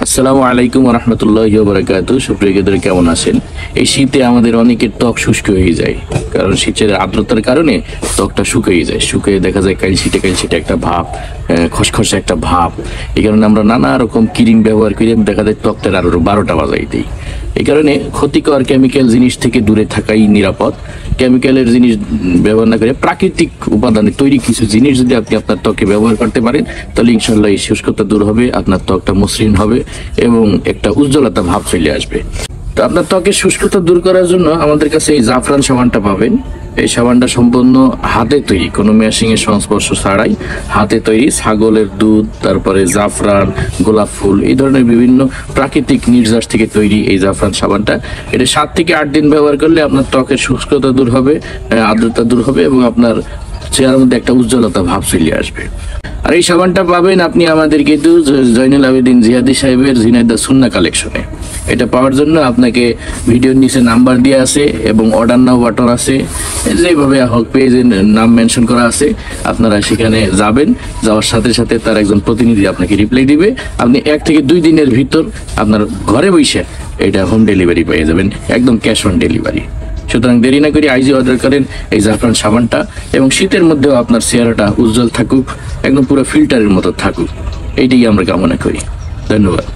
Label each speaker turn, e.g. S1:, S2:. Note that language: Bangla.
S1: আসসালামু আলাইকুম রহমতুল্লাহি ওয়া বারাকাতুহু। সুপ্রিয় দর্শক, কেমন আছেন? এই শীতে আমাদের অনেকের ত্বক শুষ্ক হয়ে যায়, কারণ শীতের আর্দ্রতার কারণে ত্বকটা শুকিয়ে যায়। শুকিয়ে দেখা যায় কালছিটে কালছিটে একটা ভাব, খসখসে একটা ভাব। এই কারণে আমরা নানা রকম ক্রিম ব্যবহার করে দেখা যায় ত্বকটার আরো 12টা বাজাই দিই। এই কারণে ক্ষতিকর কেমিক্যাল জিনিস থেকে দূরে থাকাই নিরাপদ। কেমিক্যালের জিনিস ব্যবহার না করে প্রাকৃতিক উপাদানে তৈরি কিছু জিনিস যদি আপনি আপনার ত্বকে ব্যবহার করতে পারেন, তাহলে ইনশাল্লাহ এই শুষ্কতা দূর হবে, আপনার ত্বকটা মসৃণ হবে এবং একটা উজ্জ্বলতা ভাব চলে আসবে। তো আপনার ত্বকের শুষ্কতা দূর করার জন্য আমাদের কাছে এই জাফরান সাবানটা পাবেন। এই সাবানটা সম্পূর্ণ হাতে তৈরি, কোনো মেশিং এর সংস্পর্শ ছাড়াই হাতে তৈরি। ছাগলের দুধ, তারপরে জাফরান, গোলাপ ফুল, এই ধরনের বিভিন্ন প্রাকৃতিক নির্যাস থেকে তৈরি এই জাফরান সাবানটা। এটা 7 থেকে 8 দিন ব্যবহার করলে আপনার ত্বকের শুষ্কতা দূর হবে, আর্দ্রতা দূর হবে এবং আপনার চেহারার মধ্যে একটা উজ্জ্বলতা ভাব চলে আসবে। আর এই সাবানটা পাবেন আপনি আমাদের কিন্তু জয়নুল আবেদিন জিহাদি সাহেবের ঝিনাইদহ সুন্নাহ কালেকশনে। এটা পাওয়ার জন্য আপনাকে ভিডিওর নিচে নাম্বার দেওয়া আছে এবং অর্ডার নাও বাটন আছে, যেভাবে হোক পেজের নাম মেনশন করা আছে। আপনারা সেখানে যাবেন, যাওয়ার সাথে সাথে তার একজন প্রতিনিধি আপনাকে রিপ্লাই দিবে। আপনি 1 থেকে 2 দিনের ভিতর আপনার ঘরে বসে এটা হোম ডেলিভারি পেয়ে যাবেন, একদম ক্যাশ অন ডেলিভারি। সুতরাং দেরি না করে আইজি অর্ডার করেন এই জাফরান সাবানটা, এবং শীতের মধ্যেও আপনার চেহারাটা উজ্জ্বল থাকুক, একদম পুরো ফিল্টারের মতো থাকুক। এইটাই আমরা কামনা করি। ধন্যবাদ।